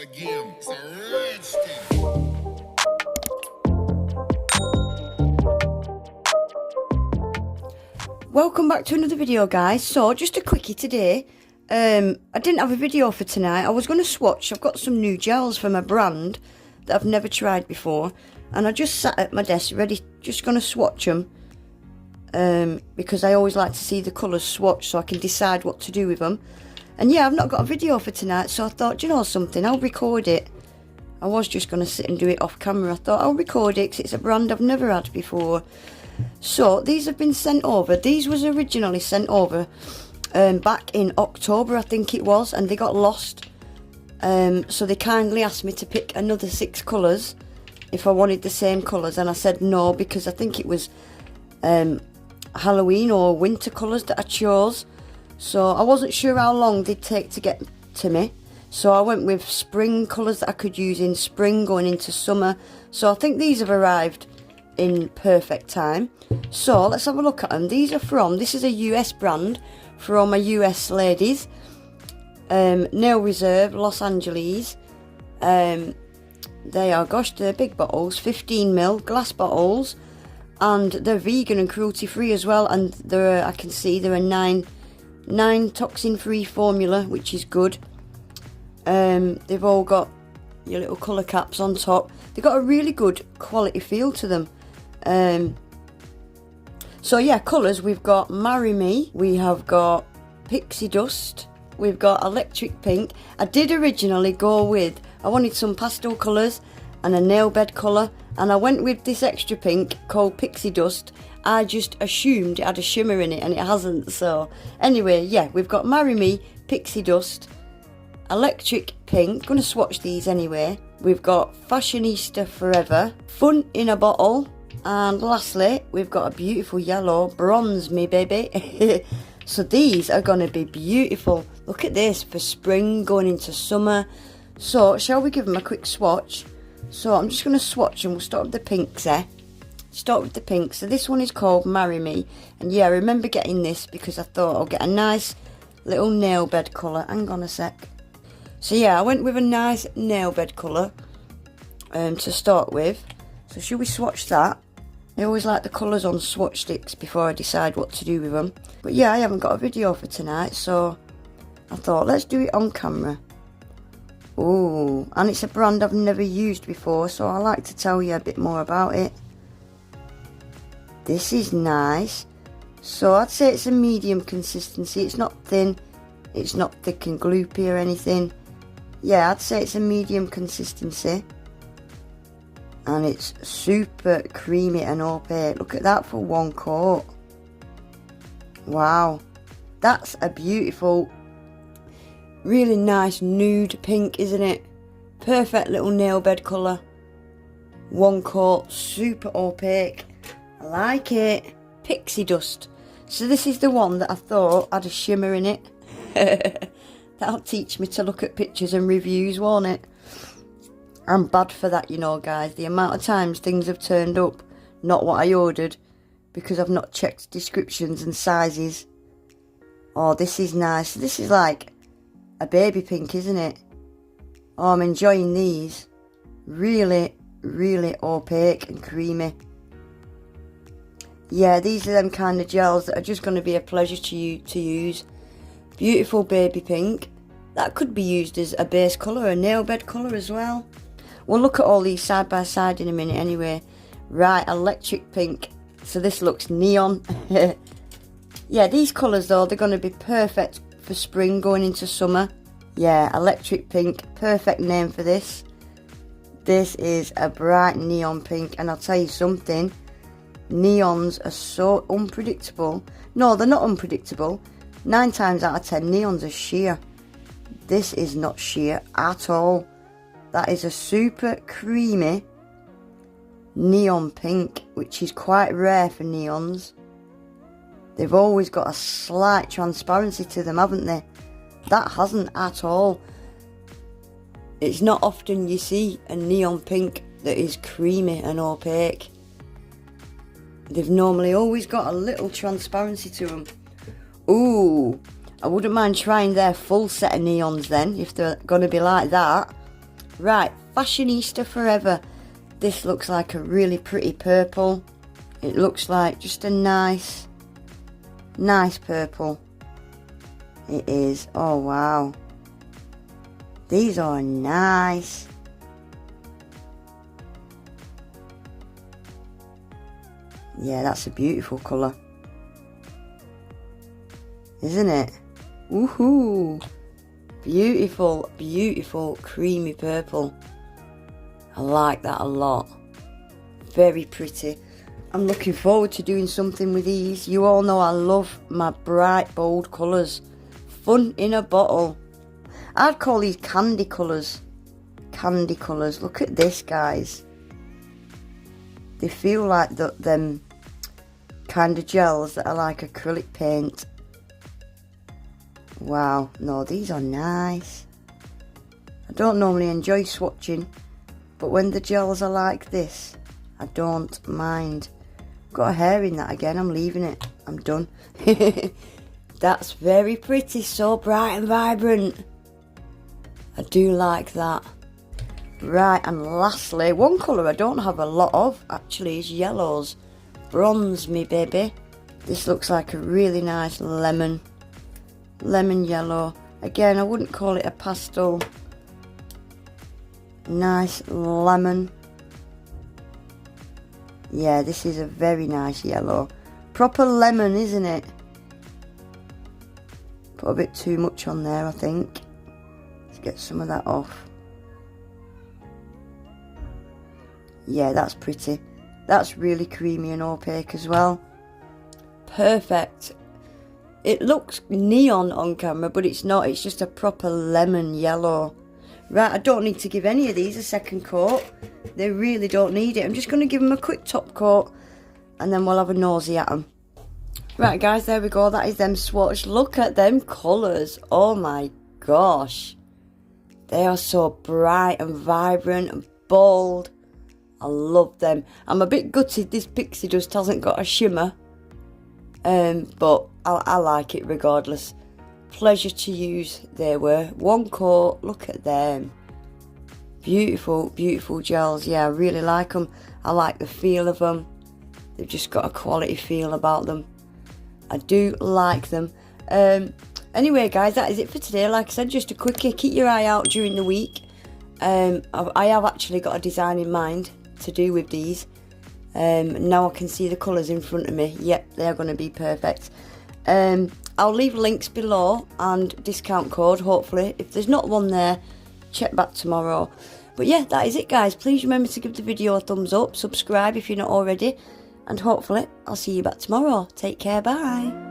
again. It's a rich thing. Welcome back to another video, guys. So just a quickie today. I didn't have a video for tonight. I was going to swatch. I've got some new gels from a brand that I've never tried before, and I just sat at my desk ready, just going to swatch them, because I always like to see the colours swatched so I can decide what to do with them. And yeah, I've not got a video for tonight, so I thought, do you know something, I'll record it. I was just going to sit and do it off camera. I thought I'll record it because it's a brand I've never had before. So these have been sent over. These was originally sent over back in October, I think it was, and they got lost. So they kindly asked me to pick another 6 colours if I wanted the same colours, and I said no, because I think it was Halloween or winter colours that I chose. So I wasn't sure how long they'd take to get to me. So I went with spring colours that I could use in spring going into summer. So I think these have arrived in perfect time. So let's have a look at them. These are from, this is a US brand for all my US ladies. Nail Reserve, Los Angeles. They are, gosh, they're big bottles, 15ml glass bottles, and they're vegan and cruelty free as well. And they're, I can see they're a 9 toxin free formula, which is good. They've all got your little colour caps on top. They've got a really good quality feel to them. So yeah, colours, we've got Marry Me, we have got Pixie Dust, we've got Electric Pink. I did originally go with, I wanted some pastel colours and a nail bed colour, and I went with this extra pink called Pixie Dust. I just assumed it had a shimmer in it, and it hasn't. So anyway, yeah, we've got Marry Me, Pixie Dust, Electric Pink. Gonna swatch these anyway. We've got Fashionista Forever, Fun in a Bottle, and lastly we've got a beautiful yellow, Bronze Me Baby. So these are gonna be beautiful. Look at this, for spring going into summer. So shall we give them a quick swatch? So I'm just gonna swatch and we'll start with the pinks there. Start with the pink. So this one is called Marry Me, and yeah, I remember getting this because I thought I'll get a nice little nail bed colour. Hang on a sec. So yeah, I went with a nice nail bed colour to start with. So should we swatch that? I always like the colours on swatch sticks before I decide what to do with them. But yeah, I haven't got a video for tonight, so I thought let's do it on camera. Ooh, and it's a brand I've never used before, so I like to tell you a bit more about it. This is nice. So I'd say it's a medium consistency. It's not thin, it's not thick and gloopy or anything. Yeah, I'd say it's a medium consistency. And it's super creamy and opaque. Look at that for one coat. Wow. That's a beautiful, really nice nude pink, isn't it? Perfect little nail bed colour. One coat, super opaque. I like it. Pixie Dust. So this is the one that I thought had a shimmer in it. That'll teach me to look at pictures and reviews, won't it? I'm bad for that, you know, guys. The amount of times things have turned up not what I ordered because I've not checked descriptions and sizes. Oh, this is nice. This is like a baby pink, isn't it? Oh, I'm enjoying these. Really, really opaque and creamy. Yeah, these are them kind of gels that are just going to be a pleasure to use. Beautiful baby pink. That could be used as a base colour, a nail bed colour as well. We'll look at all these side by side in a minute anyway. Right, Electric Pink. So this looks neon. Yeah, these colours though, they're going to be perfect for spring going into summer. Yeah, Electric Pink, perfect name for this. This is a bright neon pink, and I'll tell you something. Neons are so unpredictable. No, they're not unpredictable. 9 times out of 10, neons are sheer. This is not sheer at all. That is a super creamy neon pink, which is quite rare for neons. They've always got a slight transparency to them, haven't they? That hasn't at all. It's not often you see a neon pink that is creamy and opaque. They've normally always got a little transparency to them. Ooh, I wouldn't mind trying their full set of neons then, if they're going to be like that. Right, fashionista forever. This looks like a really pretty purple. It looks like just a nice purple. It is. Oh wow. These are nice. Yeah, that's a beautiful colour. Isn't it? Woohoo! Beautiful, beautiful creamy purple. I like that a lot. Very pretty. I'm looking forward to doing something with these. You all know I love my bright, bold colours. Fun in a bottle. I'd call these candy colours. Candy colours. Look at this, guys. They feel like them kind of gels that are like acrylic paint. Wow. No, these are nice. I don't normally enjoy swatching, but when the gels are like this, I don't mind. Got a hair in that again. I'm leaving it. I'm done. That's very pretty. So bright and vibrant. I do like that. Right, and lastly, one colour I don't have a lot of actually is yellows. Bronze me baby. This looks like a really nice lemon yellow. Again, I wouldn't call it a pastel. Nice lemon. Yeah, this is a very nice yellow. Proper lemon, isn't it? Put a bit too much on there, I think. Let's get some of that off. Yeah, that's pretty. That's really creamy and opaque as well. Perfect. It looks neon on camera, but it's not. It's just a proper lemon yellow. Right, I don't need to give any of these a second coat. They really don't need it. I'm just going to give them a quick top coat, and then we'll have a nosy at them. Right, guys, there we go. That is them swatch. Look at them colours. Oh my gosh. They are so bright and vibrant and bold. I love them. I'm a bit gutted this pixie dust hasn't got a shimmer. But I like it regardless. Pleasure to use they were. One coat, look at them. Beautiful, beautiful gels. Yeah, I really like them. I like the feel of them. They've just got a quality feel about them. I do like them. Anyway, guys, that is it for today. Like I said, just a quickie. Keep your eye out during the week. I have actually got a design in mind to do with these. Now I can see the colours in front of me. Yep, they're going to be perfect. I'll leave links below and discount code, hopefully. If there's not one there, check back tomorrow. But yeah, that is it, guys. Please remember to give the video a thumbs up, subscribe if you're not already, and hopefully I'll see you back tomorrow. Take care, bye.